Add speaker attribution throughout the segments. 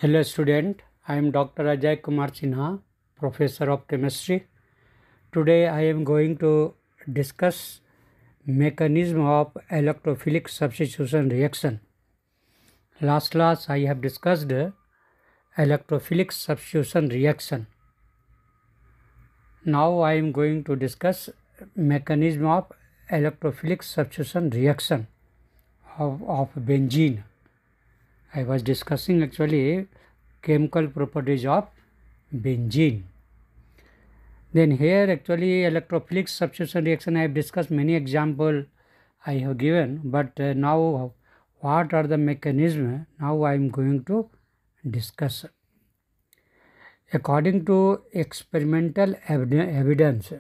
Speaker 1: Hello student, I am Dr.A.K. Professor of Chemistry. Today I am going to discuss mechanism of electrophilic substitution reaction. Last class I have discussed electrophilic substitution reaction. Now I am going to discuss mechanism of electrophilic substitution reaction of benzene. I was discussing actually chemical properties of benzene. Then here actually electrophilic substitution reaction I have discussed many examples I have given, but now what are the mechanisms now I am going to discuss. According to experimental evidence,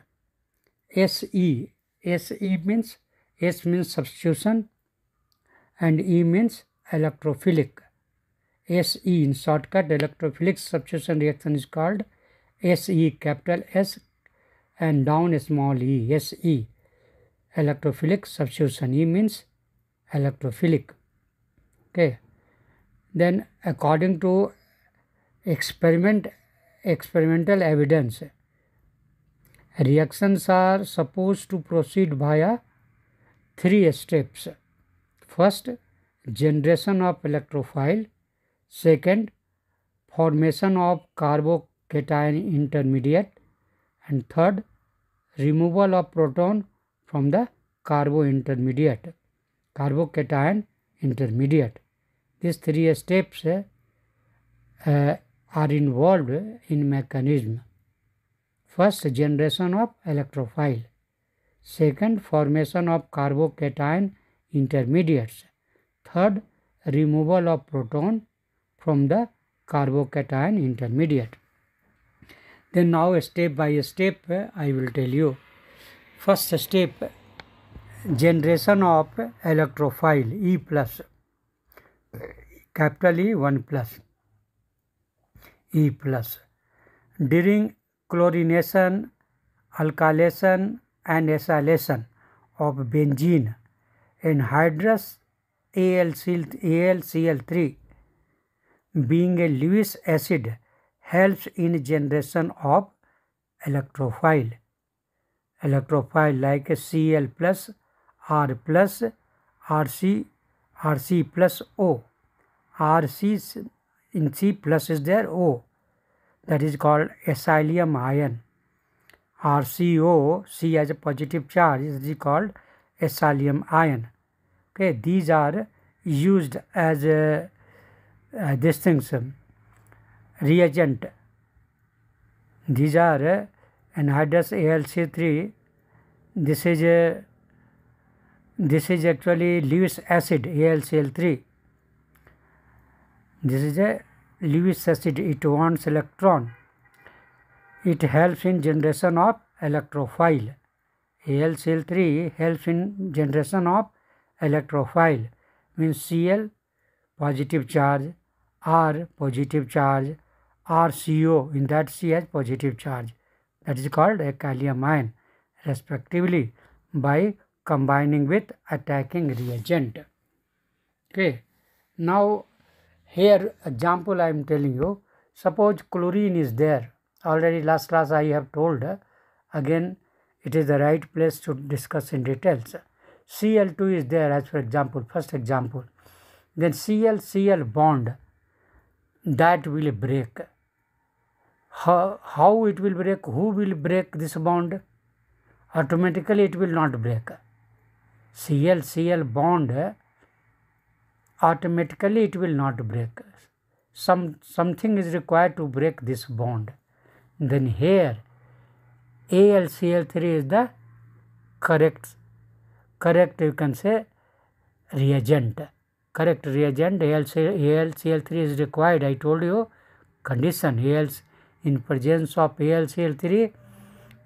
Speaker 1: SE means S means substitution and E means electrophilic. SE in shortcut electrophilic substitution reaction is called SE, capital S and down small e, SE, electrophilic substitution. E means electrophilic. Okay. Then according to experimental evidence, reactions are supposed to proceed via 3 steps. First, generation of electrophile. Second, formation of carbocation intermediate. And third, removal of proton from the carbocation intermediate. These 3 steps are involved in mechanism. First, generation of electrophile. Second, formation of carbocation intermediates. Third, removal of proton from the carbocation intermediate. Then now step by step I will tell you. First step, generation of electrophile E plus, capital E 1 plus, E plus. During chlorination, alkylation and acylation of benzene and hydrous AlCl3 being a Lewis acid helps in generation of electrophile like Cl plus, R plus, Rc plus O. Rc in C plus is there O, that is called acylium ion. RCO, C has a positive charge, is called acylium ion. Okay, these are used as these things reagent. These are anhydrous AlCl3. This is actually Lewis acid AlCl3. This is a Lewis acid. It wants electron. It helps in generation of electrophile. AlCl3 helps in generation of electrophile, means Cl positive charge, R positive charge, RCO, in that C has positive charge. That is called acylium ion respectively by combining with attacking reagent. Okay. Now here example I am telling you. Suppose chlorine is there. Already last class I have told. Again it is the right place to discuss in details. Cl2 is there as for example, first example. Then Cl bond, that will break. How it will break? Who will break this bond? Automatically it will not break. Cl bond, automatically it will not break. Something is required to break this bond. Then here AlCl3 is the correct you can say reagent. Correct reagent. AlCl3 is required. I told you condition. In presence of AlCl3,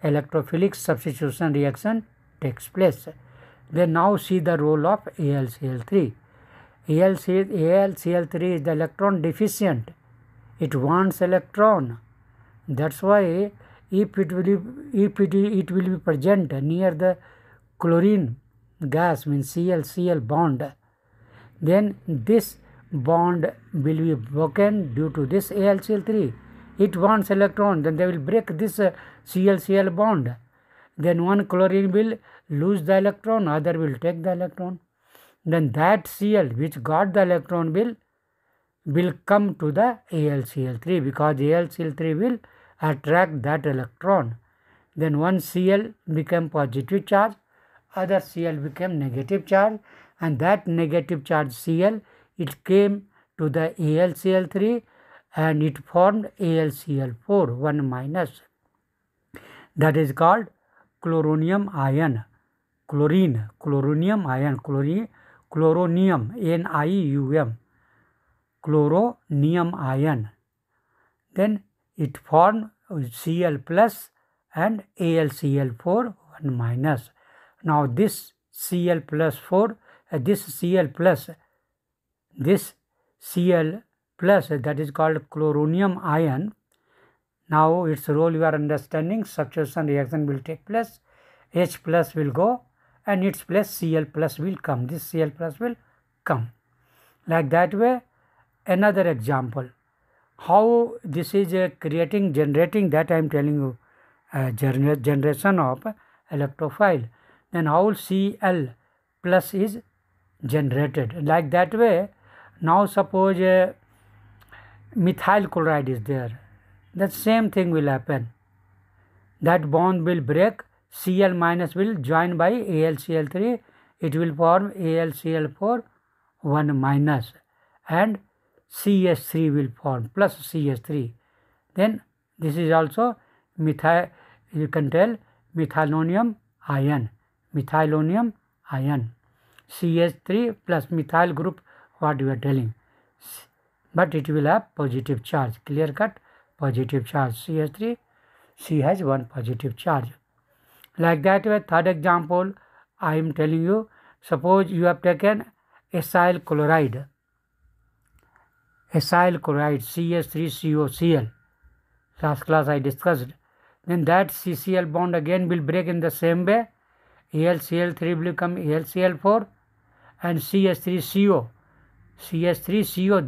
Speaker 1: electrophilic substitution reaction takes place. Then now see the role of AlCl3. AlCl3 is the electron deficient. It wants electron. That's why if it will be present near the chlorine gas, means Cl bond, then this bond will be broken due to this AlCl3. It wants electron, then they will break this Cl-Cl bond. Then one chlorine will lose the electron, other will take the electron. Then that Cl which got the electron will come to the AlCl3, because AlCl3 will attract that electron. Then one Cl became positive charge, other Cl became negative charge, and that negative charge Cl, it came to the AlCl3 and it formed AlCl4, 1 minus. That is called chloronium ion. Chloronium ion, chloronium, N-I-U-M, chloronium ion. Then it formed Cl plus and AlCl4, 1 minus. Now this Cl plus 4, this Cl plus, that is called chloronium ion. Now its role you are understanding, substitution reaction will take place, H plus will go and its place Cl plus will come, this Cl plus will come. Like that way, another example, how this is generating that I am telling you, generation of electrophile. Then how Cl plus is generated. Like that way, now suppose methyl chloride is there, the same thing will happen. That bond will break, Cl minus will join by AlCl3, it will form AlCl4, 1 minus, and CH3 will form plus CH3. Then this is also methyl, you can tell methylonium ion, CH3 plus methyl group, what you are telling, but it will have positive charge, clear cut positive charge, CH3, C has 1 positive charge. Like that way, third example I am telling you, suppose you have taken acyl chloride, CH3COCl, last class I discussed. Then that CCl bond again will break in the same way, AlCl3 will become AlCl4 and CH3CO,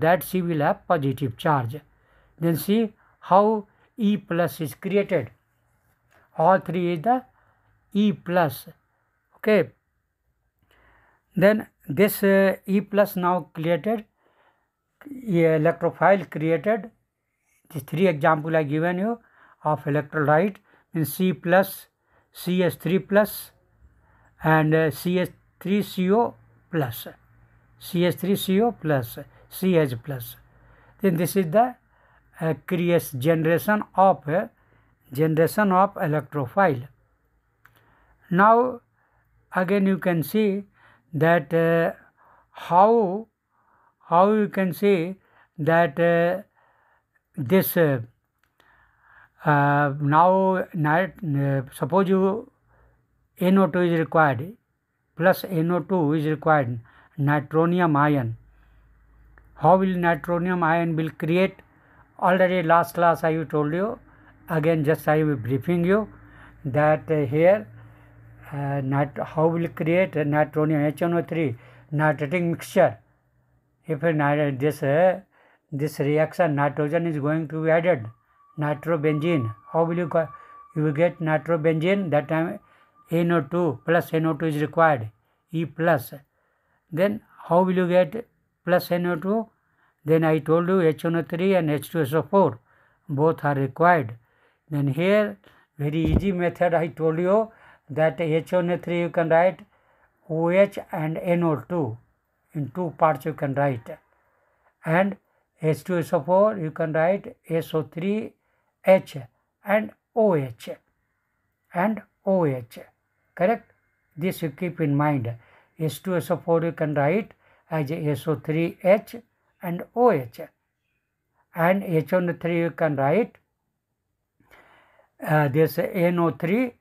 Speaker 1: that C will have positive charge. Then see how E plus is created, all three is the E plus, okay. Then this E plus now created, electrophile created, these three examples I given you of electrolyte, in C plus, CH3 plus and CH3CO plus, CH3CO plus, CH plus. Then this is the generation of electrophile. Now again you can see that how you can see that this now suppose you NO2 is required, plus NO2 is required, nitronium ion. How will nitronium ion will create? Already last class I told you, again just I will briefing you that here how will create nitronium HNO3 nitrating mixture. If this reaction nitrogen is going to be added, nitrobenzene, how will you will get nitrobenzene? That time NO2 plus NO2 is required, E plus. Then how will you get plus NO2? Then I told you HNO3 and H2SO4 both are required. Then here very easy method I told you that HNO3 you can write OH and NO2 in 2 parts you can write, and H2SO4 you can write SO3H and OH correct. This you keep in mind. H2SO4 you can write as SO3H and OH, and HNO3 you can write this NO2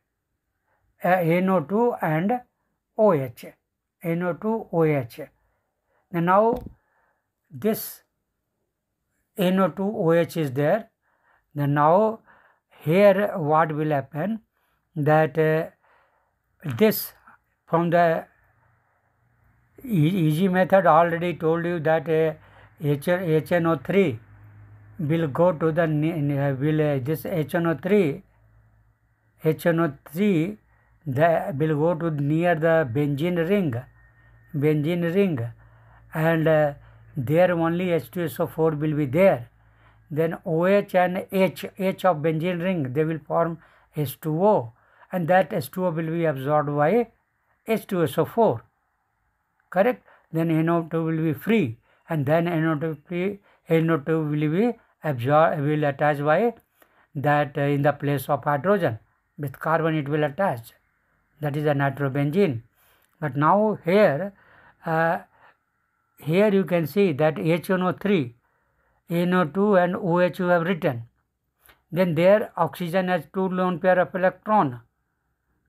Speaker 1: and OH, NO2OH. Now this NO2OH is there. Then now here what will happen, that this from the easy method already told you that HNO3 will go to the this HNO3 will go to near the benzene ring, and there only H2SO4 will be there. Then OH and H of benzene ring, they will form H2O, and that H2O will be absorbed by H2SO4. Correct? Then NO2 will be free, and then NO2 will be absorbed, will attach by that in the place of hydrogen. With carbon it will attach. That is a nitrobenzene. But now here you can see that HNO3, NO2 and OH you have written. Then there oxygen has 2 lone pair of electron,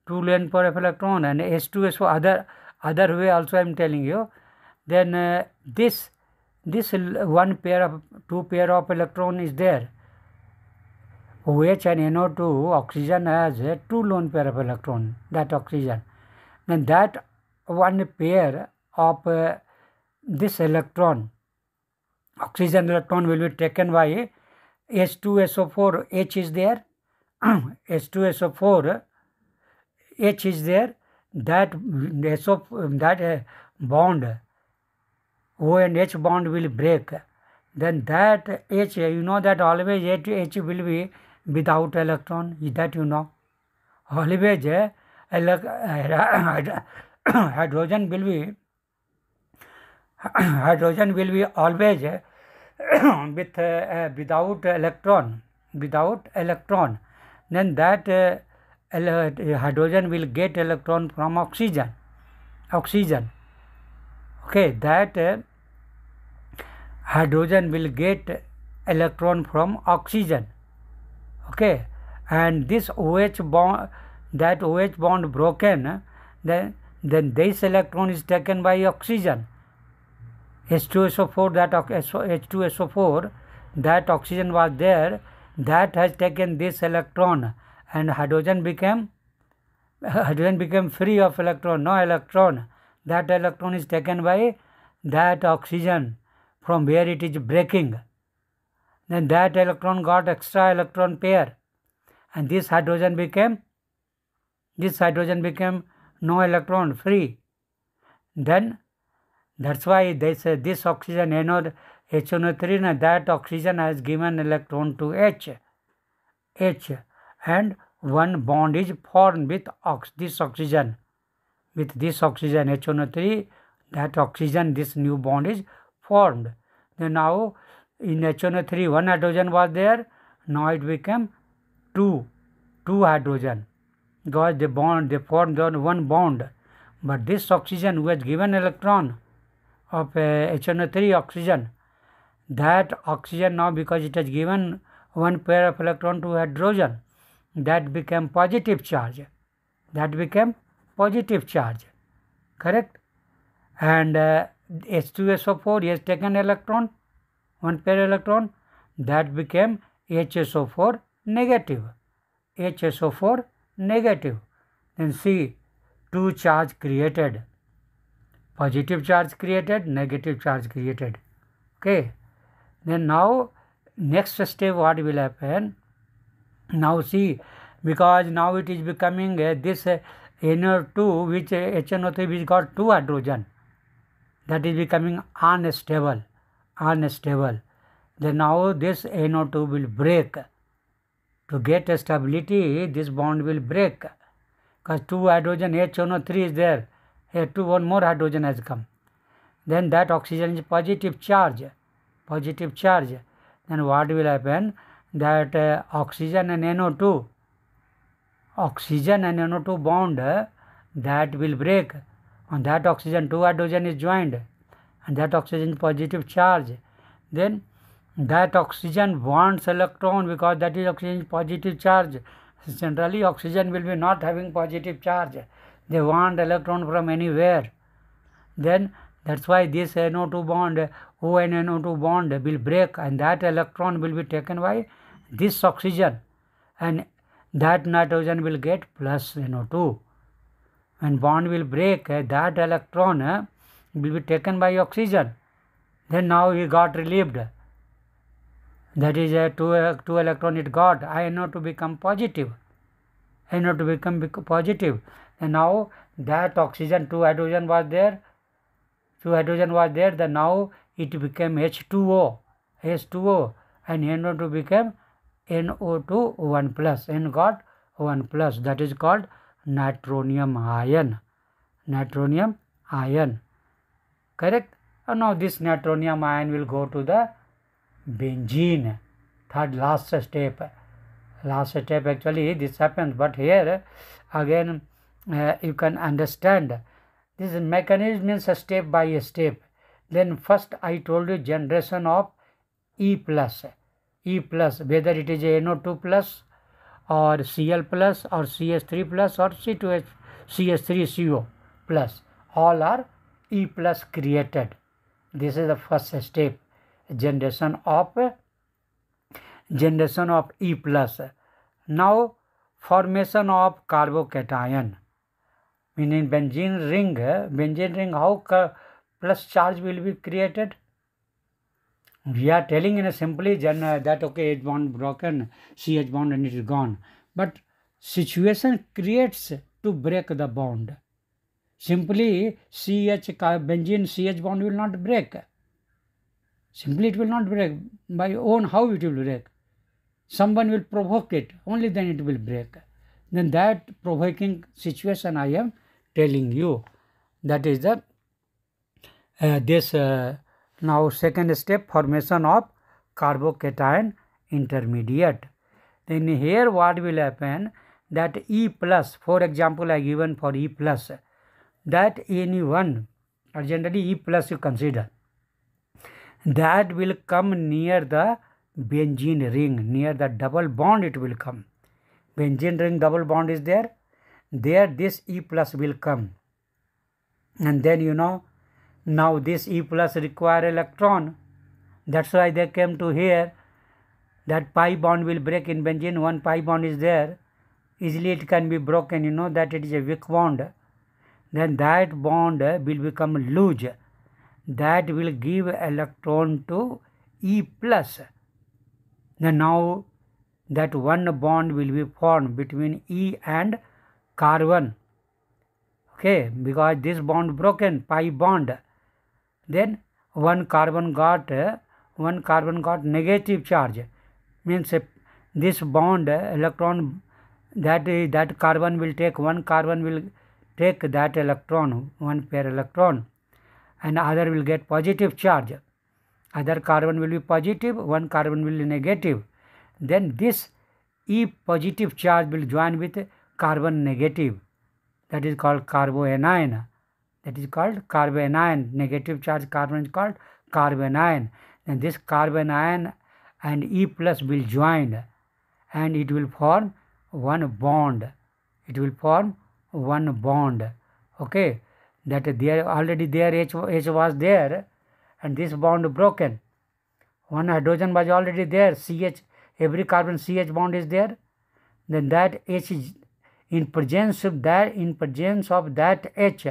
Speaker 1: and H2SO other way also I am telling you. Then this 2 pair of electron is there. OH and NO2, oxygen has 2 lone pair of electron, that oxygen. Then that 1 pair of this electron, oxygen electron, will be taken by H2SO4. H is there. H2SO4 H is there. That bond, O and H bond will break. Then that H, you know that always H will be without electron. That you know. Always hydrogen will be always without electron. Then that hydrogen will get electron from oxygen. Okay, that hydrogen will get electron from oxygen. Okay, and this OH bond, that OH bond broken, then this electron is taken by oxygen. H2SO4, that H2SO4, that oxygen was there, that has taken this electron, and hydrogen became free of electron, no electron. That electron is taken by that oxygen from where it is breaking. Then that electron got extra electron pair, and this hydrogen became no electron, free. Then that's why they say this oxygen HNO3, that oxygen has given electron to H, and one bond is formed with this oxygen HNO3, that oxygen, this new bond is formed. Then now in HNO3 one hydrogen was there, now it became two hydrogen, because they formed one bond. But this oxygen who has given electron of HNO3 oxygen, that oxygen now, because it has given one pair of electron to hydrogen, that became positive charge. Correct? And H2SO4 has taken electron, one pair electron, that became HSO4 negative. Then see, 2 charge created, positive charge created, negative charge created. Okay, then now next step what will happen? Now see, because now it is becoming this NO2, which HNO3, which got 2 hydrogen, that is becoming unstable. Then now this NO2 will break. To get a stability, this bond will break, because 2 hydrogen HNO3 is there. Here one more hydrogen has come. Then that oxygen is positive charge. Then what will happen? That oxygen and NO2 bond, that will break. On that oxygen 2 hydrogen is joined, and that oxygen is positive charge. Then that oxygen wants electron, because that is oxygen positive charge. Generally oxygen will be not having positive charge, they want electron from anywhere. Then that's why this NO2 bond, O and NO2 bond will break, and that electron will be taken by this oxygen, and that nitrogen will get plus NO2. When bond will break, that electron will be taken by oxygen. Then now he got relieved. That is a two electron it got. NO to become positive. NO to become positive. And now that oxygen, 2 hydrogen was there. 2 hydrogen was there. Then now it became H2O. H2O. And NO2 became NO2 1 plus. N got 1 plus. That is called nitronium ion. Nitronium ion. Correct? And now this nitronium ion will go to the benzene. Third last step. Last step actually this happens, but here again you can understand this mechanism means a step by step. Then first I told you generation of E plus, whether it is NO2 plus or Cl plus or CH3 plus or C2H CH3CO plus, all are E plus created. This is the first step, generation of E plus. Now formation of carbocation, meaning benzene ring, how plus charge will be created? We are telling in a simply that okay, H bond broken, CH bond and it is gone. But situation creates to break the bond. Simply benzene CH bond will not break. Simply it will not break. By own how it will break? Someone will provoke it, only then it will break. Then that provoking situation I am telling you. That is the now second step, formation of carbocation intermediate. Then here what will happen, that E plus, for example I given for E plus, that anyone, or generally E plus you consider, that will come near the benzene ring, near the double bond it will come. Benzene ring double bond is there, this E plus will come. And then you know, now this E plus require electron. That's why they came to here. That pi bond will break in benzene. One pi bond is there. Easily it can be broken. You know that it is a weak bond. Then that bond will become loose. That will give electron to E plus. Then now that one bond will be formed between E and carbon. Okay, because this bond broken, pi bond. Then one carbon got negative charge, means this bond electron, that carbon will take, one carbon will take that electron, one pair electron, and other will get positive charge. Other carbon will be positive, one carbon will be negative. Then this E positive charge will join with carbon negative. That is called carbanion. Negative charge carbon is called carbanion. And this carbanion and E plus will join and it will form one bond. Okay. That there already there H was there and this bond broken. One hydrogen was already there. CH, every carbon CH bond is there. Then that H is in presence of that H,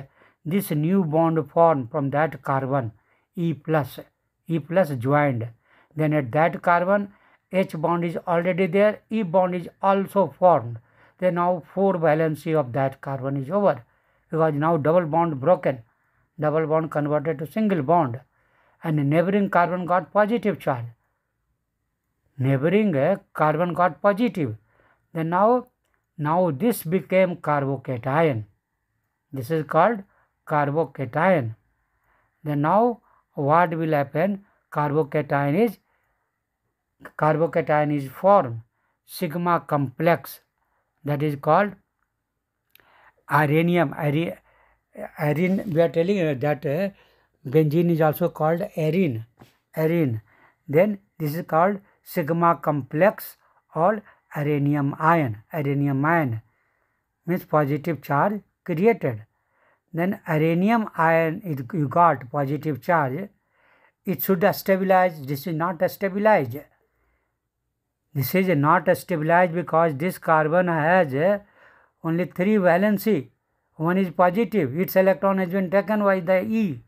Speaker 1: this new bond formed from that carbon, E plus joined. Then at that carbon, H bond is already there, E bond is also formed. Then now 4 valency of that carbon is over, because now double bond broken, double bond converted to single bond, and the neighboring carbon got positive charge. Neighboring carbon got positive. Then now this became carbocation. This is called carbocation. Then now what will happen? Carbocation is formed sigma complex, that is called arenium. Arene, we are telling you that benzene is also called arene. Then this is called sigma complex or arenium ion. Means positive charge created. Then arenium ion, you got positive charge, it should stabilize. This is not stabilized. This is not stabilized because this carbon has only 3 valency. One is positive, its electron has been taken by the E,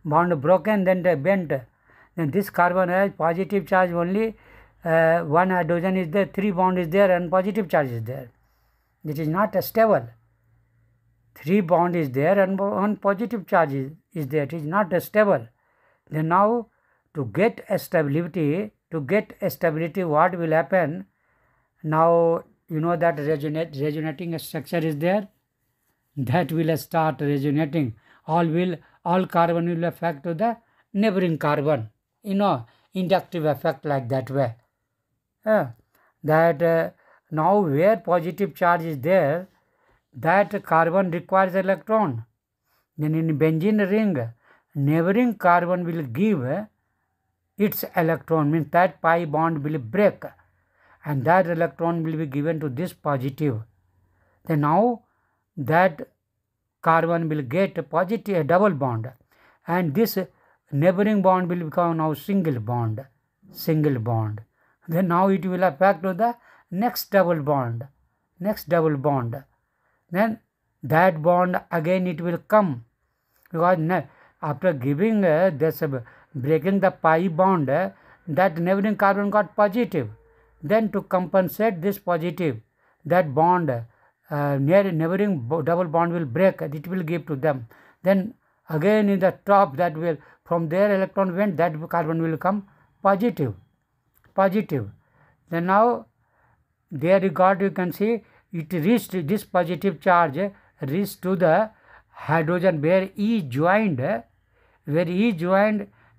Speaker 1: bond broken, then the bent. Then this carbon has positive charge only. One hydrogen is there, 3 bond is there, and positive charge is there. It is not stable. 3 bond is there and 1 positive charge is there. It is not stable. Then now to get stability, what will happen? Now you know that resonating structure is there. That will start resonating. All carbon will affect to the neighboring carbon. Inductive effect like that way. Now where positive charge is there, that carbon requires electron. Then in benzene ring, neighboring carbon will give its electron, means that pi bond will break, and that electron will be given to this positive. Then now that carbon will get a positive double bond, and this neighboring bond will become now single bond. Then now it will affect to the next double bond. Then that bond again it will come, because after giving this breaking the pi bond, that neighboring carbon got positive. Then to compensate this positive, that bond neighboring double bond will break, it will give to them. Then again in the top, that will from there electron went, that carbon will come positive. Then now there you can see it reached, this positive charge reached to the hydrogen where E joined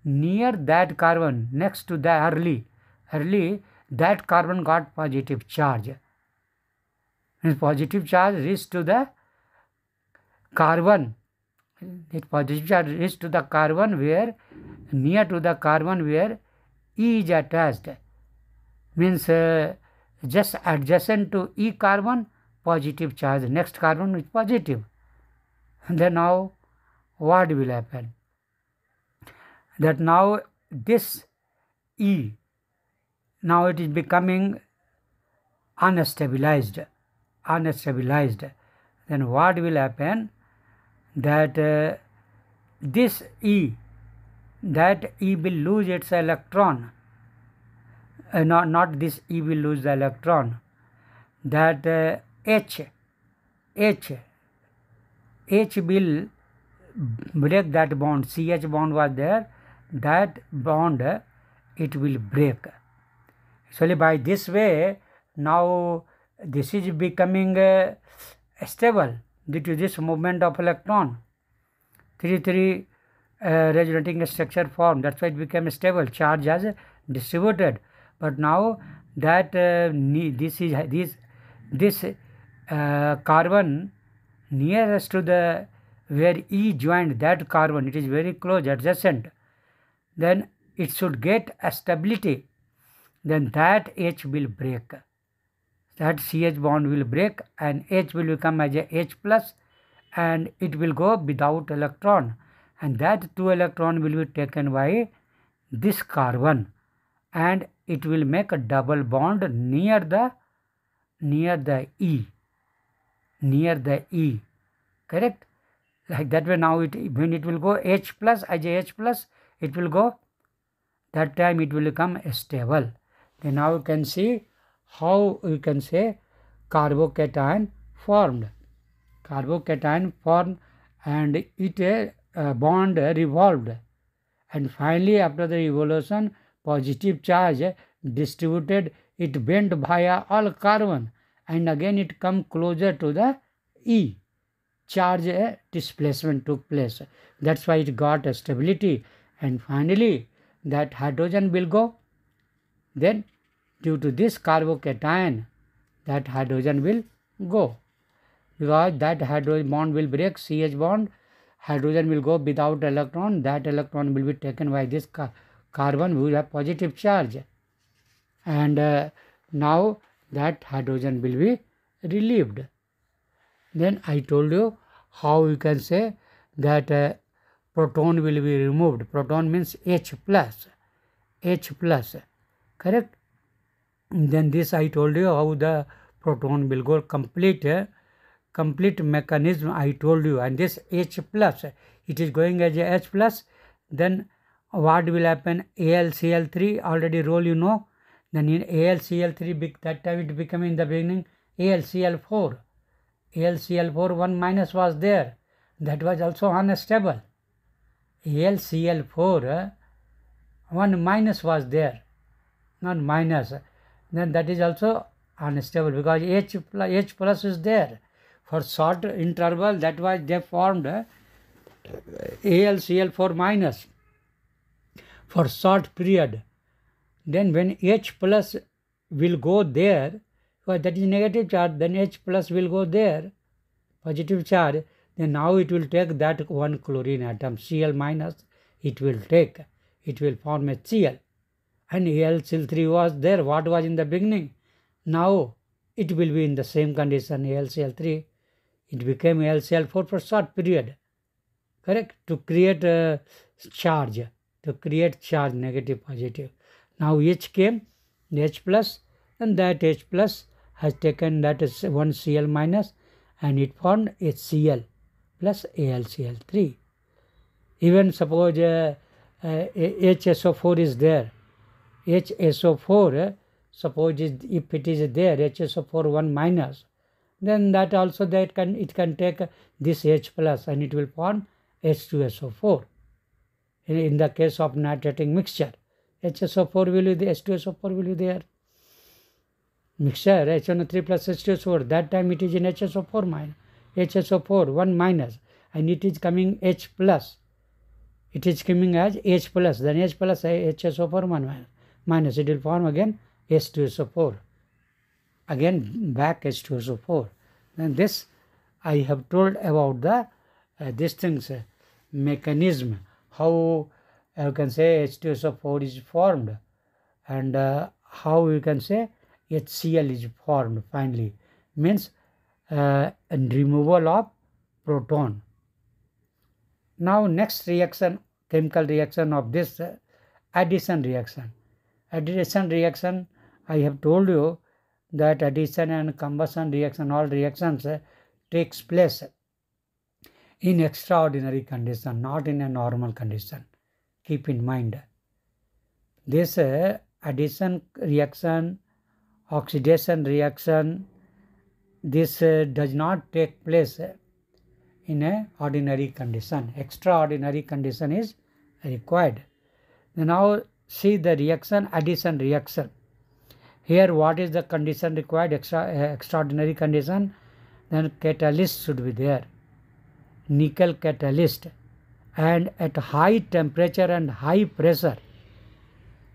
Speaker 1: near that carbon, next to the early that carbon got positive charge. And positive charge reached to the carbon. That positive charge reached to the carbon where, near to the carbon where E is attached. Means just adjacent to E carbon, positive charge. Next carbon is positive. And then now what will happen? That now this E, now it is becoming unstabilized. Then what will happen? That this E, will lose its electron. Not this E will lose the electron. That H will break that bond. CH bond was there. That bond it will break. Actually by this way, now this is becoming stable due to this movement of electron. 3 resonating structure formed. That's why it became stable. Charge has distributed. But now that this carbon nearest to the where E joined that carbon, it is very close, adjacent. Then it should get a stability. Then that H will break. That CH bond will break and H will become as a H plus, and it will go without electron. And that 2 electron will be taken by this carbon, and it will make a double bond near the E. Correct? Like that way now when it will go H plus, as a H plus, it will go, that time it will become stable. Then now you can see how we can say carbocation formed. And it bond revolved. And finally after the revolution, positive charge distributed, it bent via all carbon, and again it come closer to the E. Charge displacement took place. That's why it got a stability, and finally that hydrogen will go. Then due to this carbocation, that hydrogen will go, because that hydrogen bond will break, CH bond, hydrogen will go without electron. That electron will be taken by this carbon who will have positive charge, and now that hydrogen will be relieved. Then I told you how you can say that proton will be removed. Proton means H plus, correct? Then this I told you how the proton will go, complete mechanism I told you. And this H plus, it is going as a H plus, then what will happen? AlCl3 already role you know. Then in AlCl3, that time it became in the beginning AlCl4. AlCl4 1 minus was there. That was also unstable. AlCl4 1 minus was there, not minus. Then that is also unstable because H plus is there. For short interval, that was they formed AlCl4 minus for short period. Then when H plus will go there, because that is negative charge, then H plus will go there, positive charge, then now it will take that one chlorine atom, Cl minus, it will take, it will form a Cl. And AlCl3 was there, what was in the beginning. Now it will be in the same condition, AlCl3, it became AlCl4 for short period, correct, to create a charge, negative, positive. Now H came, H plus, and that H plus has taken that is one Cl minus, and it formed HCl plus AlCl3. Even suppose HSO4 is there, HSO4, suppose if it is there, HSO4 1 minus, then that also it can take this H plus and it will form H2SO4. In the case of nitrating mixture, HSO4 will be there, H2SO4 will be there. Mixture HNO3 plus H2SO4, that time it is in HSO4 minus, HSO4 1 minus, and it is coming H plus. It is coming as H plus, then H plus HSO4 1 minus, it will form again H2SO4. Again back H2SO4. Then this I have told about the these things, mechanism, how you can say H2SO4 is formed, and how you can say HCl is formed finally, means removal of proton. Now next reaction, chemical reaction of this addition reaction. Addition reaction, I have told you that addition and combustion reaction, all reactions takes place in extraordinary condition, not in a normal condition. Keep in mind. This addition reaction, oxidation reaction, this does not take place in a ordinary condition. Extraordinary condition is required. Now see the reaction, addition reaction. Here what is the condition required? Extraordinary condition. Then catalyst should be there, nickel catalyst, and at high temperature and high pressure.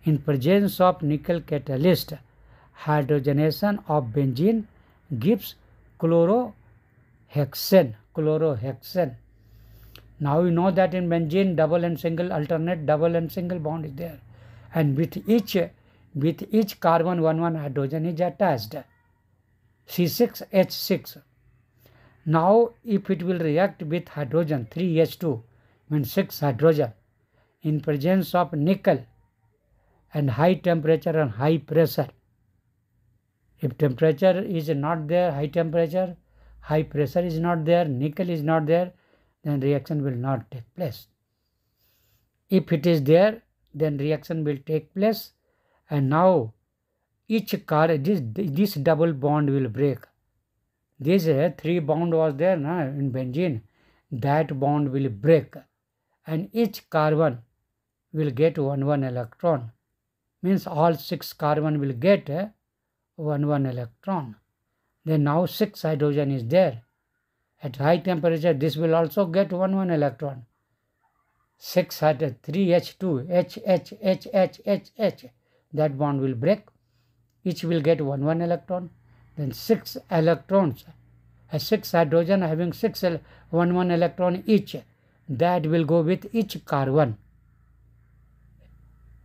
Speaker 1: In presence of nickel catalyst, hydrogenation of benzene gives chlorohexane. Now you know that in benzene double and single, alternate double and single bond is there, and with each carbon one hydrogen is attached, C6H6. Now if it will react with hydrogen 3H2, means 6 hydrogen, in presence of nickel and high temperature and high pressure. If temperature is not there, high temperature, high pressure is not there, nickel is not there, then reaction will not take place. If it is there, then reaction will take place, and now this double bond will break. This 3 bond was there in benzene, that bond will break, and each carbon will get one electron, means all 6 carbon will get one electron. Then now 6 hydrogen is there. At high temperature this will also get one electron. 6 hydrogen, 3H2, H, that bond will break, each will get one electron. Then 6 electrons, 6 hydrogen having 1 electron each, that will go with each carbon.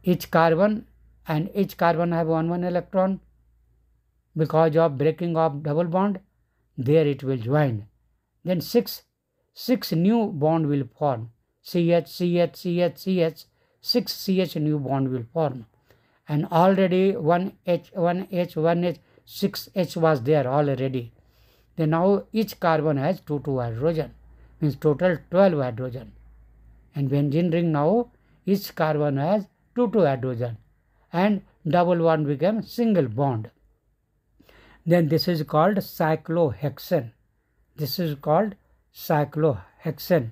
Speaker 1: Each carbon have 1 electron. Because of breaking of double bond, there it will join. Then 6 new bond will form. CH, 6 CH new bond will form. And already 1H, 6H was there already. Then now each carbon has 2 hydrogen, means total 12 hydrogen. And benzene ring now each carbon has 2 hydrogen and double bond became single bond. Then this is called cyclohexane. This is called cyclohexane.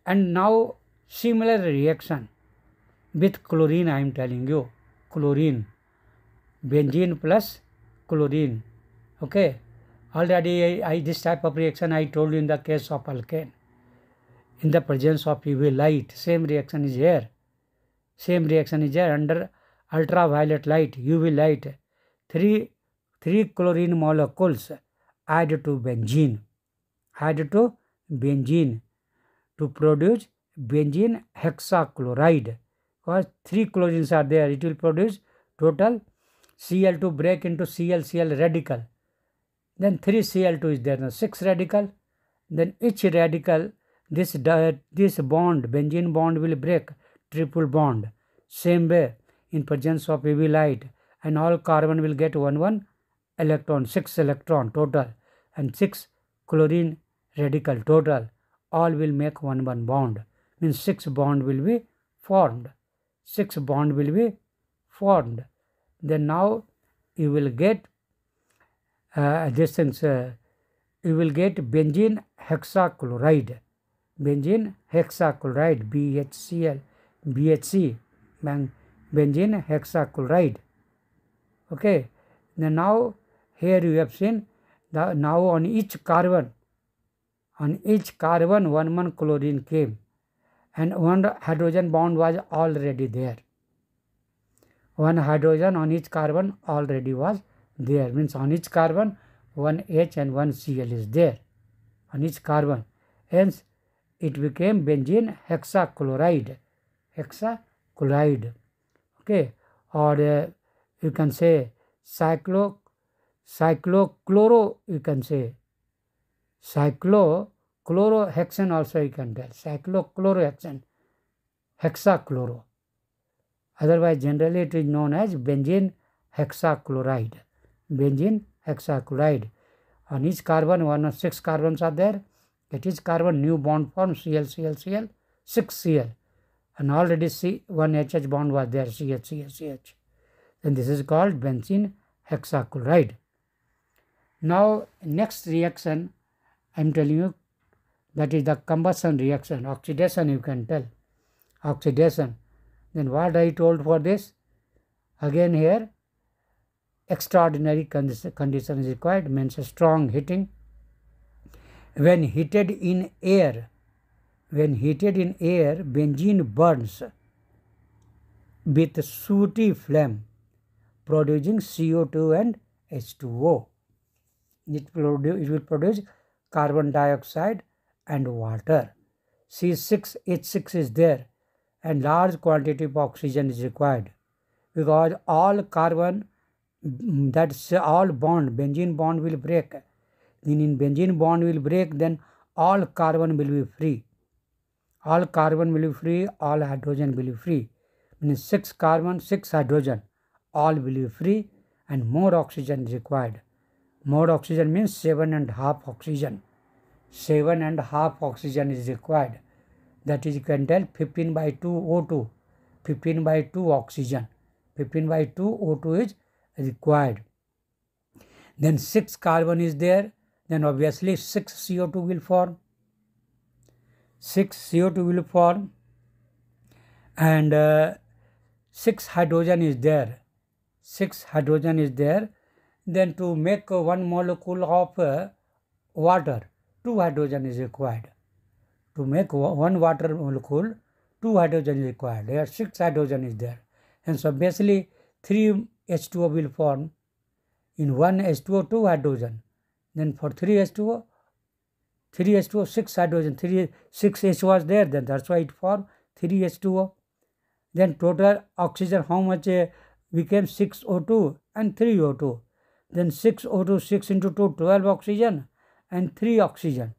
Speaker 1: And now similar reaction with chlorine I am telling you. Chlorine. Benzene plus chlorine. Okay. Already this type of reaction I told you in the case of alkane. In the presence of UV light, same reaction is here. Same reaction is here under ultraviolet light, UV light. Three chlorine molecules add to benzene. To produce benzene hexachloride. Because 3 chlorines are there, it will produce total Cl2 break into Cl radical. Then 3 Cl2 is there, now 6 radical. Then each radical, this bond, benzene bond will break, triple bond. Same way, in presence of UV light, and all carbon will get one electron, 6 electron total, and 6 chlorine radical total. All will make one bond. Means 6 bond will be formed. 6 bond will be formed. Then now you will get these things. You will get benzene hexachloride. Benzene hexachloride, BHCl, BHC, benzene hexachloride. Okay. Then now here you have seen now on each carbon one chlorine came, and one hydrogen bond was already there. One hydrogen on each carbon already was there. Means on each carbon one H and one Cl is there on each carbon. Hence it became benzene hexachloride. Okay. Or you can say cyclochloro, you can say cyclochlorohexane also you can tell. Cyclochlorohexane, hexachloro. Otherwise generally it is known as benzene hexachloride. Benzene hexachloride. On each carbon, 1 or 6 carbons are there. At each carbon, new bond forms, Cl, 6 Cl. And already one HH bond was there, CH. Then this is called benzene hexachloride. Now, next reaction, I am telling you, that is the combustion reaction, oxidation you can tell. Oxidation. Then what I told for this? Again here, extraordinary condition is required, means strong heating. When heated in air, benzene burns with sooty flame, producing CO2 and H2O. It will produce carbon dioxide and water. C6H6 is there, and large quantity of oxygen is required, because all carbon, that's all bond, benzene bond will break. Then in benzene bond will break, then all carbon will be free. All carbon will be free, all hydrogen will be free. Means 6 carbon, 6 hydrogen, all will be free, and more oxygen is required. More oxygen means 7.5 oxygen. 7.5 oxygen is required. That is, you can tell 15/2 O2. 15/2 oxygen. 15/2 O2 is required. Then 6 carbon is there. Then obviously 6 CO2 will form. 6 CO2 will form. And 6 hydrogen is there. 6 hydrogen is there. Then to make one molecule of water, 2 hydrogen is required. To make one water molecule, 2 hydrogen is required. There are 6 hydrogen is there. And so basically 3 H2O will form. In 1 H2O, 2 hydrogen. Then for 3 H2O, 6 hydrogen, 6 H was there, then that's why it formed 3 H2O. Then total oxygen, how much became 6 O2 and 3 O2. Then 6 O2, 6 into 2, 12 oxygen and 3 oxygen.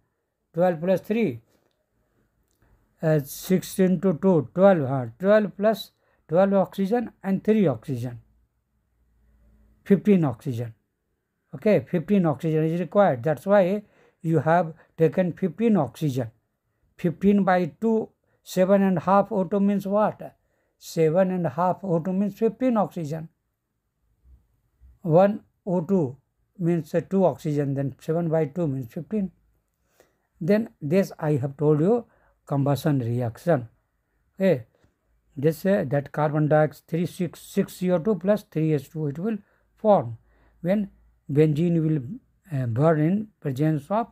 Speaker 1: 12 plus 3, 6 into 2, 12. 12 plus 12 oxygen and 3 oxygen. 15 oxygen. Okay, 15 oxygen is required. That's why you have taken 15 oxygen. 15/2, 7.5 O2 means what? 7.5 O2 means 15 oxygen. 1 O2 means 2 oxygen, then 7 by 2 means 15. Then this I have told you combustion reaction. Okay. This that carbon dioxide 6 CO2 plus 3H2 it will form when benzene will burn in presence of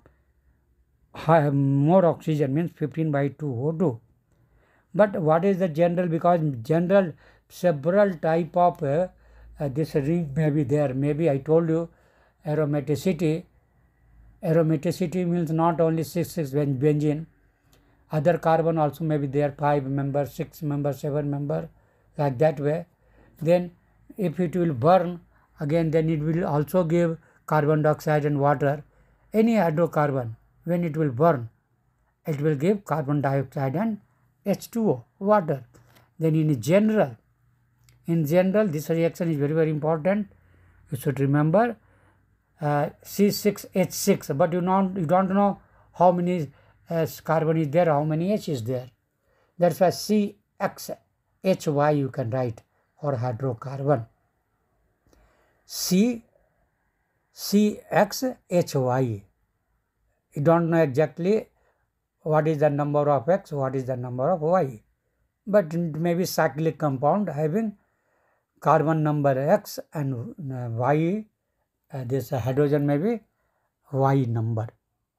Speaker 1: more oxygen, means 15 by 2 O2. But what is the general? Because general several type of this ring may be there. Maybe I told you aromaticity. Aromaticity means not only 6 benzene. Other carbon also may be there, 5 member, 6 member, 7 member, like that way. Then if it will burn again, then it will also give carbon dioxide and water. Any hydrocarbon, when it will burn, it will give carbon dioxide and H2O, water. Then in general, this reaction is very, very important. You should remember C6H6, but you don't know how many carbon is there, how many H is there. That's why CXHY you can write for hydrocarbon. CXHY. You don't know exactly what is the number of X, what is the number of Y. But it may be cyclic compound having carbon number X and Y. This hydrogen may be Y number.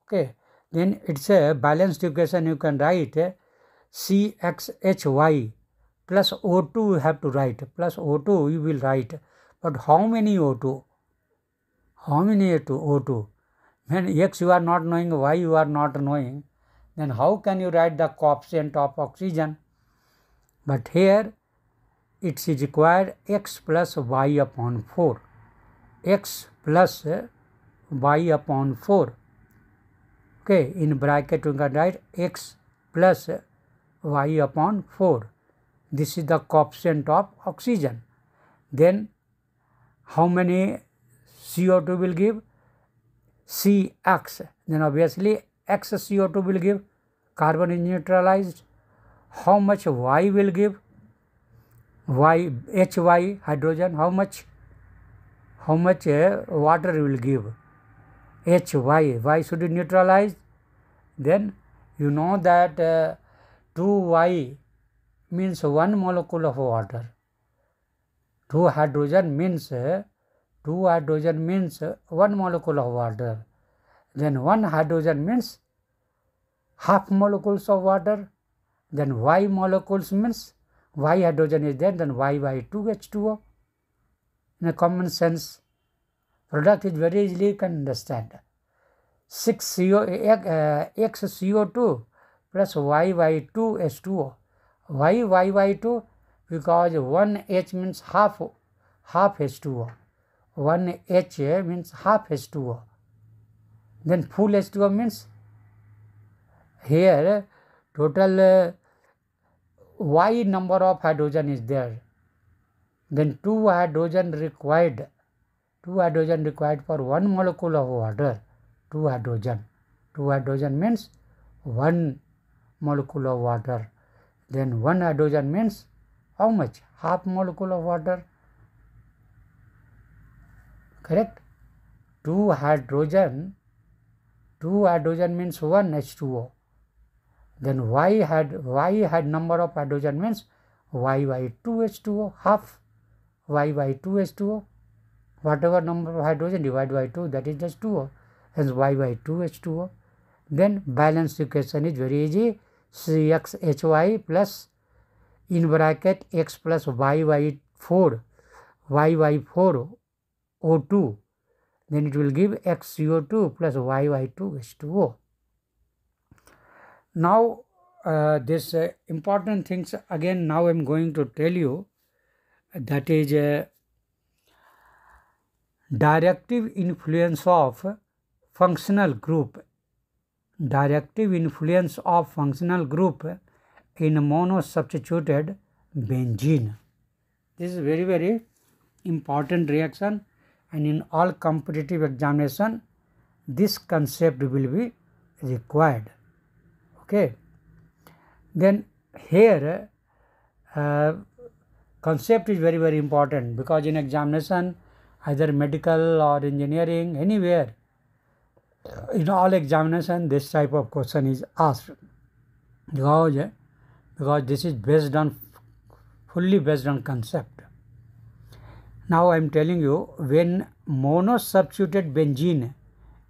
Speaker 1: Okay. Then it's a balanced equation. You can write CXHY plus O2 you have to write. Plus O2 you will write. But how many O2? How many O2? When X you are not knowing, Y you are not knowing, then how can you write the coefficient of oxygen? But here it is required X plus Y upon 4. X plus Y upon 4. Okay, in bracket you can write X plus Y upon 4. This is the coefficient of oxygen. Then how many CO2 will give? CX. Then obviously X CO2 will give, carbon is neutralized. How much Y will give? Y, HY, hydrogen, how much water will give? HY, Y should be neutralized. Then you know that 2Y means 1 molecule of water. 2 hydrogen means 1 molecule of water. Then 1 hydrogen means half molecules of water. Then Y molecules means Y hydrogen is there, then Y by 2 H2O. In a common sense, product is very easily you can understand. 6 X CO2 plus Y by 2 H2O. Why Y by 2? Because 1 H means half H2O. 1 H means half H2O. Then full H2O means here total Y number of hydrogen is there. Then 2 hydrogen required for 1 molecule of water. 2 hydrogen means 1 molecule of water. Then 1 hydrogen means how much? Half molecule of water. Correct? 2 hydrogen means 1 H2O. Then Y had number of hydrogen means Y by 2 H2O, half Y by 2 H2O. Whatever number of hydrogen divided by 2, that is just 2O. Hence Y by 2 H2O. Then balanced equation is very easy. CXHY plus in bracket X plus Y by 4 O2. Then it will give X CO2 plus Y by 2 H2O. Now this important things again now I am going to tell you, that is directive influence of functional group. Directive influence of functional group in monosubstituted benzene. This is very, very important reaction, and in all competitive examination this concept will be required. Okay. Then here concept is very, very important, because in examination, either medical or engineering, anywhere, in all examination this type of question is asked, because this is fully based on concept. Now I am telling you, when monosubstituted benzene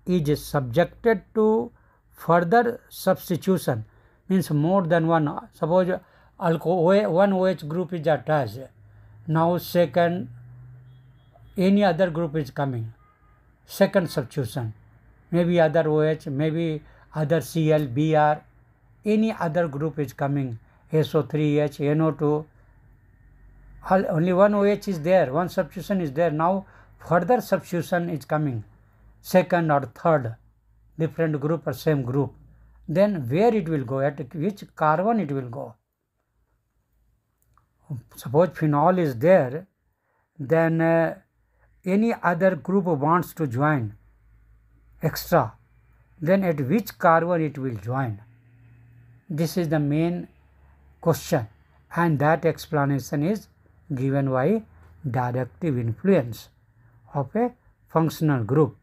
Speaker 1: is subjected to further substitution, means more than one, suppose one OH group is attached, now second any other group is coming, second substitution, maybe other OH, maybe other Cl, Br, any other group is coming, SO3H, NO2, only one OH is there, one substitution is there, now further substitution is coming, second or third, different group or same group, then where it will go, at which carbon it will go. Suppose phenol is there, then any other group wants to join extra, then at which carbon it will join. This is the main question, and that explanation is given by directive influence of a functional group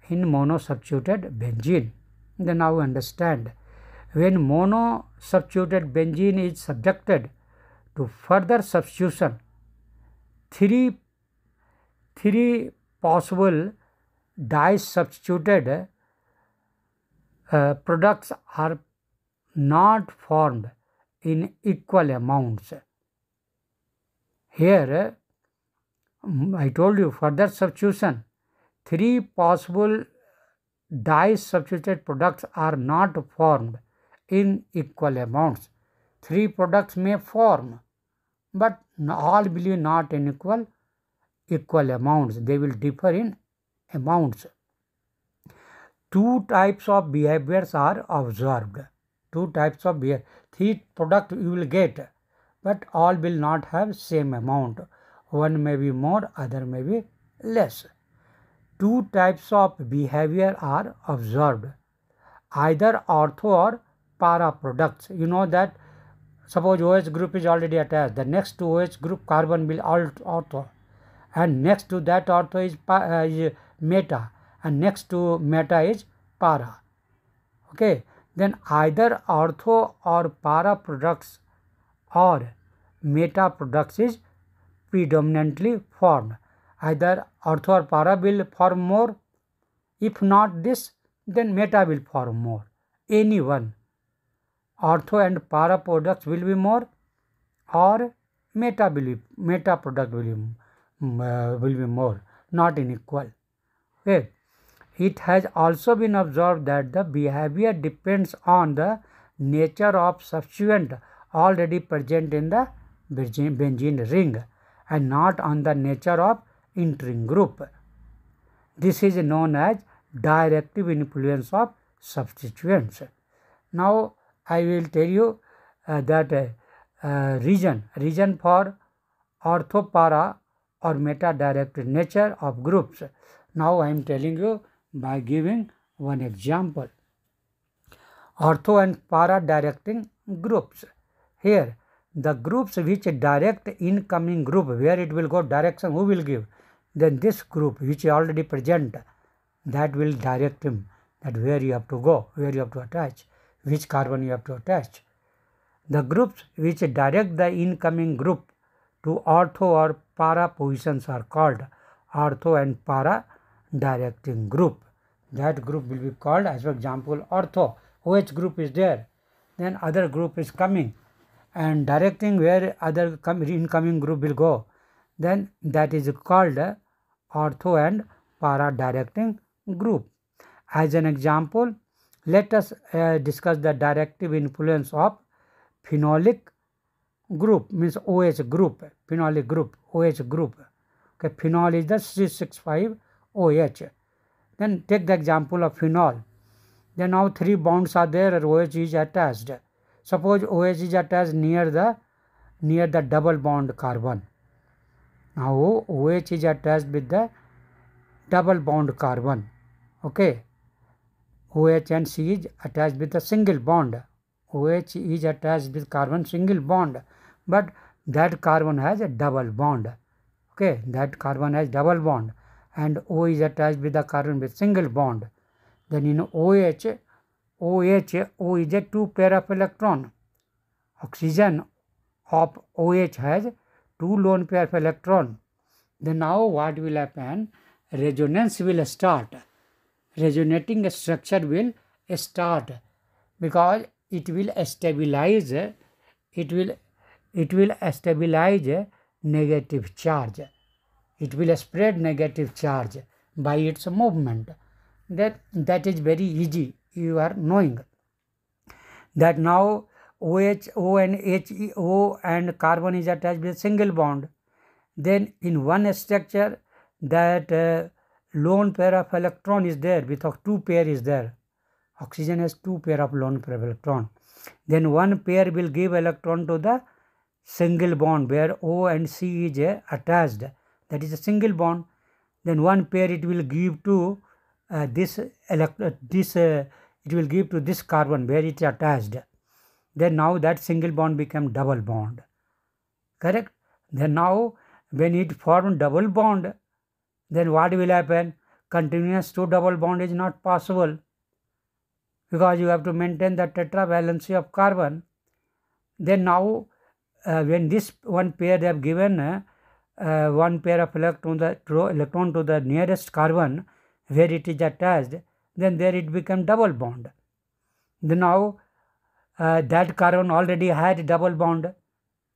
Speaker 1: in monosubstituted benzene. Then now understand, when monosubstituted benzene is subjected to further substitution, three possible disubstituted products are not formed in equal amounts. Here I told you, further substitution, three possible disubstituted products are not formed in equal amounts. Three products may form, but all will be not in equal amounts. They will differ in amounts. Two types of behaviors are observed. Two types of behavior. Three products you will get, but all will not have same amount. One may be more, other may be less. Two types of behavior are observed, either ortho or para products. You know that suppose OH group is already attached, the next to OH group carbon will ortho, and next to that ortho is meta, and next to meta is para. Okay, then either ortho or para products or meta products is predominantly formed. Either ortho or para will form more, if not this, then meta will form more. Any one. Ortho and para products will be more, or meta product will be more, not unequal. Okay. It has also been observed that the behavior depends on the nature of substituent already present in the benzene ring, and not on the nature of entering group. This is known as directive influence of substituents. Now I will tell you that reason for ortho, para or meta directed nature of groups. Now I am telling you by giving one example. Ortho and para directing groups. Here the groups which direct incoming group, where it will go direction, who will give? Then this group which is already present, that will direct him, that where you have to go, where you have to attach, which carbon you have to attach. The groups which direct the incoming group to ortho or para positions are called ortho and para directing group. That group will be called, as for example, ortho. OH group is there, then other group is coming and directing where other incoming group will go, then that is called ortho and para directing group. As an example, let us discuss the directive influence of phenolic group, means OH group, phenolic group, OH group. Okay, phenol is the C6H5OH. Then take the example of phenol. Then now three bonds are there, OH is attached. Suppose OH is attached near the double bond carbon. Now OH is attached with the double bond carbon. Okay, OH and C is attached with a single bond. OH is attached with carbon single bond, but that carbon has a double bond. Okay, that carbon has double bond, and O is attached with the carbon with single bond. Then in OH, O is a 2 pair of electron. Oxygen of OH has 2 lone pair of electron. Then now what will happen? Resonance will start. Resonating structure will start, because it will stabilize negative charge. It will spread negative charge by its movement. That is very easy. You are knowing that now OH, O and H, O and carbon is attached with single bond. Then in one structure, that lone pair of electron is there, with 2 pair is there. Oxygen has 2 pair of lone pair of electron. Then one pair will give electron to the single bond where O and C is attached. That is a single bond. Then one pair it will give to it will give to this carbon where it is attached. Then now that single bond become double bond. Correct? Then now when it forms double bond, then what will happen? Continuous 2 double bond is not possible, because you have to maintain the tetravalency of carbon. Then now when this one pair they have given one pair of electron to the nearest carbon where it is attached, then there it becomes double bond. Then now that carbon already had double bond.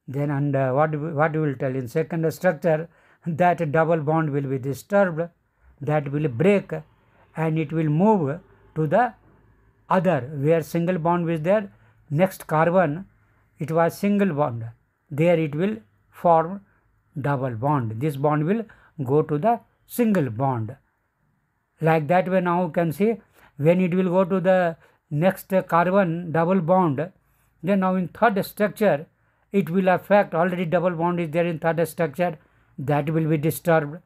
Speaker 1: Then and what you will tell in second structure, that double bond will be disturbed, that will break, and it will move to the other where single bond is there. Next carbon it was single bond, there it will form double bond. This bond will go to the single bond. Like that way now you can see when it will go to the next carbon double bond, then now in third structure it will affect, already double bond is there in third structure, that will be disturbed.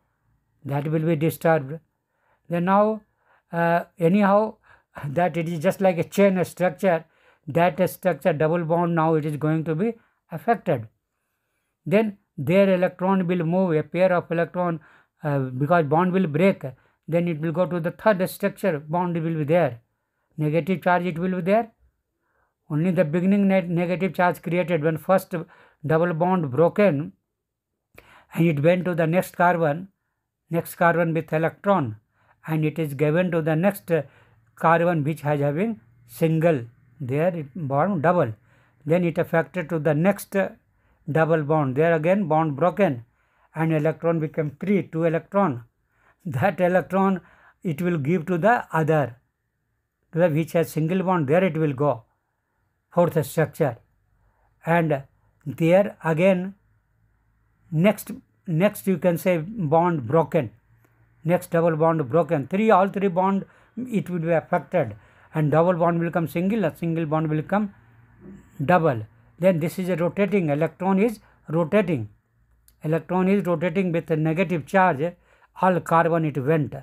Speaker 1: Then now anyhow that it is just like a chain structure, that structure double bond now it is going to be affected. Then their electron will move, a pair of electron, because bond will break, then it will go to the third structure, bond will be there, negative charge it will be there. Only the beginning negative charge created when first double bond broken, and it went to the next carbon with electron, and it is given to the next carbon which has having single, there it bond double, then it affected to the next double bond, there again bond broken, and electron become 2 electron. That electron it will give to the other, to the which has single bond, there it will go, fourth structure, and there again next you can say bond broken, next double bond broken, all three bond it will be affected, and double bond will become single, a single bond will become double. Then this is a rotating, electron is rotating with a negative charge, all carbon it went,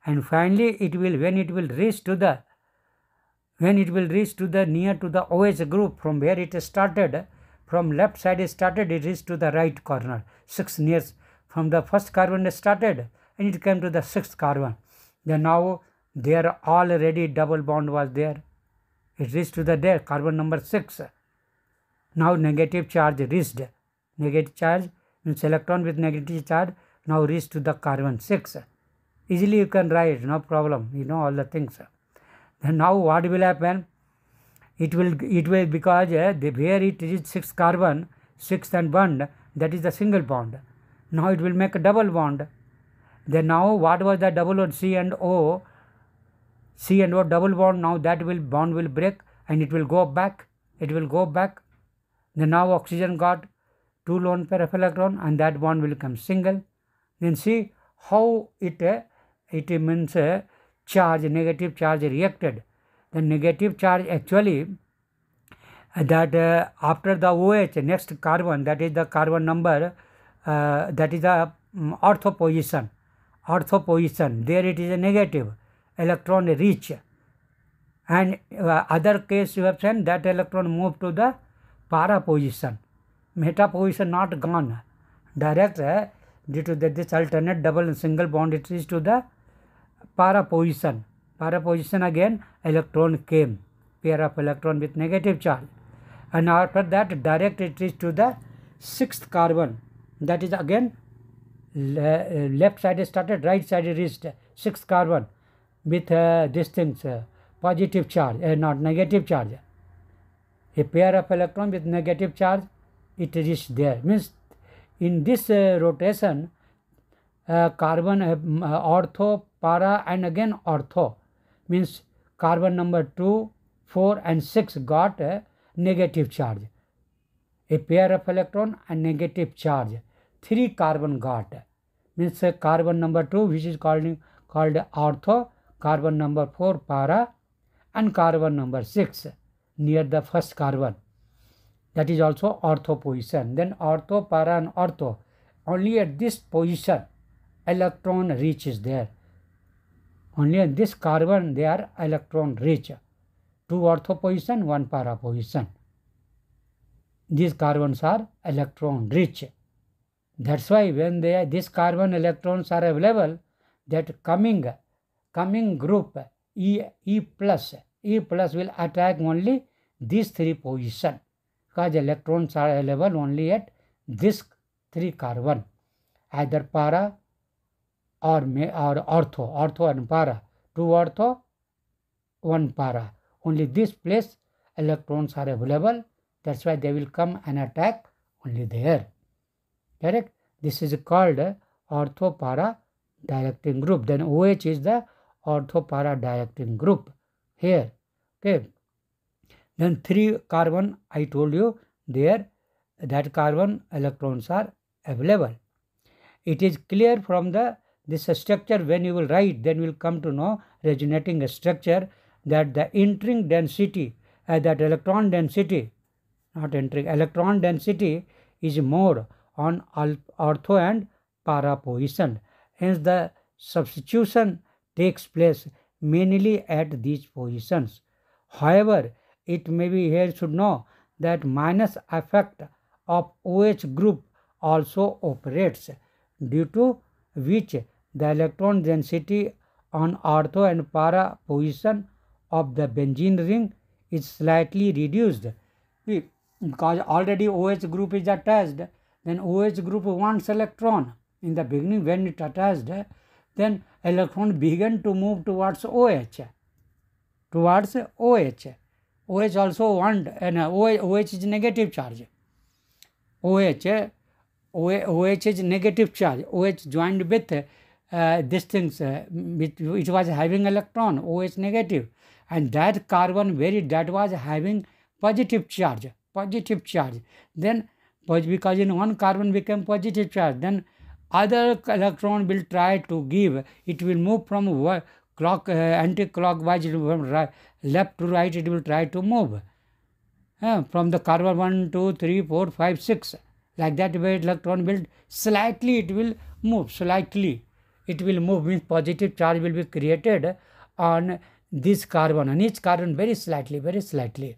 Speaker 1: and finally it will, when it will reach to the near to the OH group, from where it started, from left side it started, it reached to the right corner, 6 nears, from the first carbon it started and it came to the 6th carbon. Then now there already double bond was there, it reached to the there carbon number 6. Now negative charge reached, negative charge means electron with negative charge now reached to the carbon 6. Easily you can write, no problem, you know all the things. Then now what will happen? It will because where it is 6 carbon, 6th and bond, that is the single bond. Now it will make a double bond. Then now what was the double bond? C and O double bond, now that bond will break and it will go back. Then now oxygen got 2 lone pair of electron and that bond will become single. Then see how it means charge, negative charge reacted. The negative charge actually that after the OH, next carbon, that is the carbon number, that is the ortho position, there it is a negative, electron reach, And other case you have seen that electron move to the para position, meta position not gone, direct due to this alternate double and single bond it is to the para position. Para position again electron came, pair of electron with negative charge, and after that direct it is to the 6th carbon, that is again left side started, right side reached 6th carbon with these things positive charge, not negative charge. A pair of electron with negative charge it reached there, means in this rotation carbon ortho, para and again ortho, means carbon number 2, 4 and 6 got a negative charge. A pair of electron and negative charge, 3 carbon got, means carbon number 2 which is called ortho, carbon number 4 para and carbon number 6 near the first carbon, that is also ortho position. Then ortho, para and ortho, only at this position electron reaches there, only at this carbon there electron reach, 2 ortho position, 1 para position. These carbons are electron rich. That's why when this carbon electrons are available, that coming group E plus will attack only these 3 position, because electrons are available only at this 3 carbon, either para or ortho and para, 2 ortho, 1 para. Only this place electrons are available. That's why they will come and attack only there. Correct? This is called ortho-para directing group. Then OH is the ortho-para directing group here. Okay. Then 3 carbon I told you there, that carbon electrons are available. It is clear from this structure, when you will write, then you will come to know resonating structure, that the entering density, that electron density, not entering, electron density is more on ortho and para position. Hence the substitution takes place mainly at these positions. However, it may be here should know that minus effect of OH group also operates, due to which the electron density on ortho and para position of the benzene ring is slightly reduced. Because already OH group is attached, then OH group wants electron. In the beginning when it attached, then electron began to move towards OH. OH also want, and OH is negative charge. OH is negative charge. OH joined with these things, it was having electron, OH negative, and that carbon that was having positive charge. Then because in one carbon became positive charge, then other electron will try to give, it will move from anti-clockwise, from left to right it will try to move. From the carbon 1, 2, 3, 4, 5, 6. Like that way electron will slightly, it will move, slightly. It will move, means positive charge will be created on this carbon, on each carbon very slightly.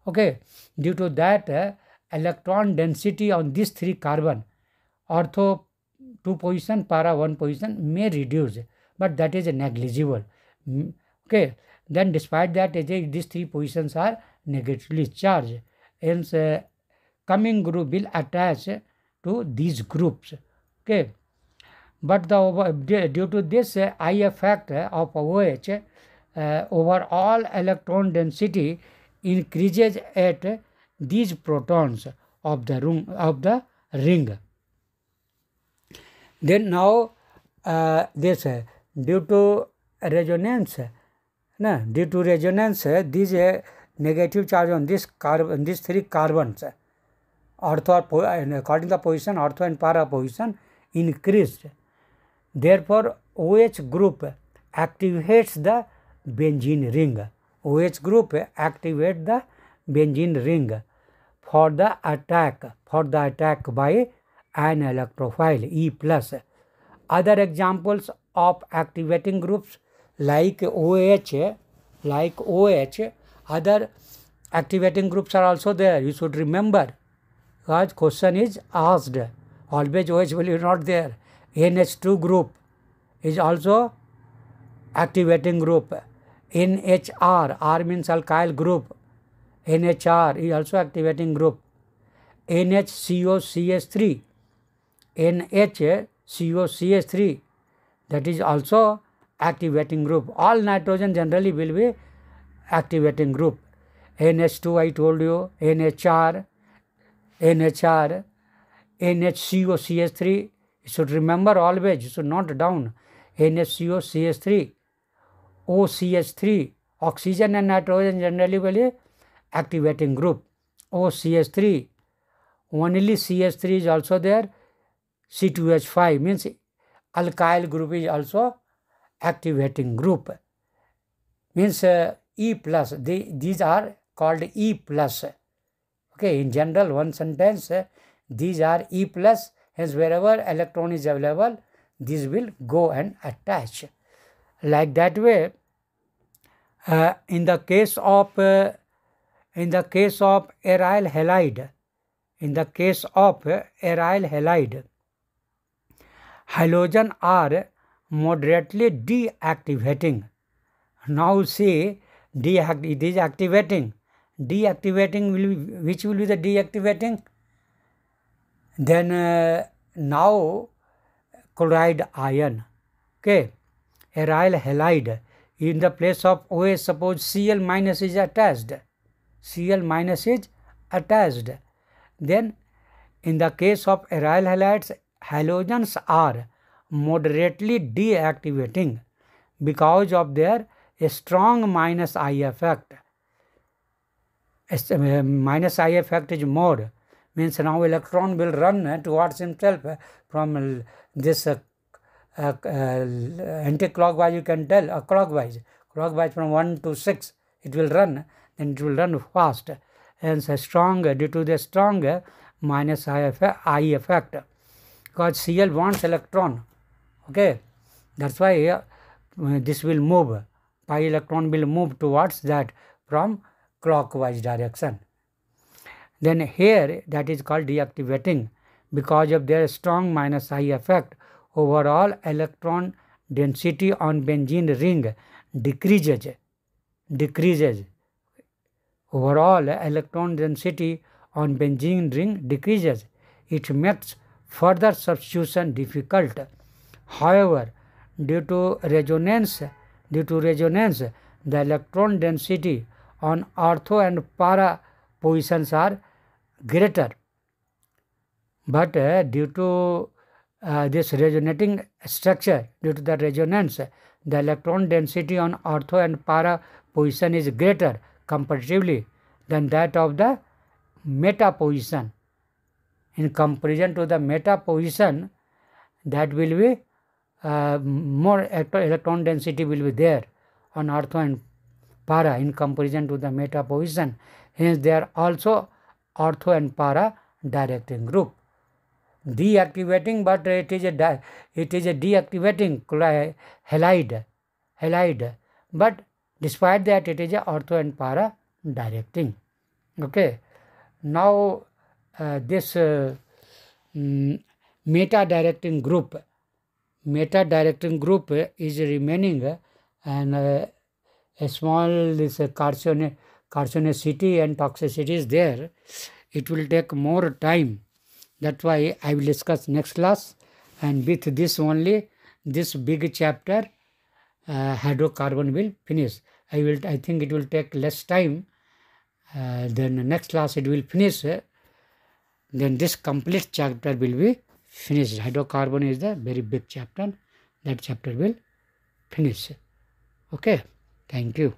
Speaker 1: Okay. Due to that, electron density on these 3 carbon, ortho 2 position, para 1 position may reduce, but that is negligible. Okay. Then despite that, these 3 positions are negatively charged. Hence, coming group will attach to these groups. Okay. But due to this I effect of OH, overall electron density increases at these protons of the ring. Then now this due to resonance, these negative charge on this carbon, these 3 carbons, ortho, according to the position, ortho and para position increased. Therefore, OH group activates the benzene ring. OH group activates the benzene ring for the attack by an electrophile E+. Other examples of activating groups like OH like OH, other activating groups are also there. You should remember, because question is asked. Always OH will be not there. NH2 group is also activating group. NHR, R means alkyl group. NHR is also activating group. NHCOCH3, NHCOCH3, that is also activating group. All nitrogen generally will be activating group. NH2 I told you, NHR, NHCOCH3, you should remember always, you should note down. NHCOCH3, OCH3, oxygen and nitrogen generally will be activating group. OCH3, only CH3 is also there. C2H5 means alkyl group is also activating group. Means E plus, these are called E plus. Okay, in general one sentence, these are E plus, hence wherever electron is available, these will go and attach. Like that way, in the case of aryl halide, halogen are moderately deactivating. Now see, it is activating. Deactivating will be, which will be the deactivating? Then now chloride ion. Okay, aryl halide, in the place of OH, suppose Cl minus is attached. Then in the case of aryl halides, halogens are moderately deactivating because of their strong minus I effect. Minus I effect is more, means now electron will run towards himself from this anti-clockwise, you can tell, clockwise from 1 to 6 it will run, then it will run fast, hence due to the strong minus I effect, because Cl wants electron. Okay, that's why this will move, pi electron will move towards that from clockwise direction. Then here that is called deactivating because of their strong minus I effect. Overall electron density on benzene ring decreases. Overall electron density on benzene ring decreases. It makes further substitution difficult. However, due to resonance, the electron density on ortho and para positions are greater. But due to this resonating structure, due to the resonance, the electron density on ortho and para position is greater comparatively than that of the meta position. In comparison to the meta position, that will be more electron density will be there on ortho and para in comparison to the meta position. Hence, they are also ortho and para directing group. Deactivating, but it is a deactivating halide, but despite that it is a ortho and para directing. Okay, now this meta directing group is remaining, and a small this carcinogenicity and toxicity is there. It will take more time. That's why I will discuss next class, and with this only, this big chapter hydrocarbon will finish. I think it will take less time. Then next class it will finish. Then this complete chapter will be finished. Hydrocarbon is the very big chapter. That chapter will finish. Okay. Thank you.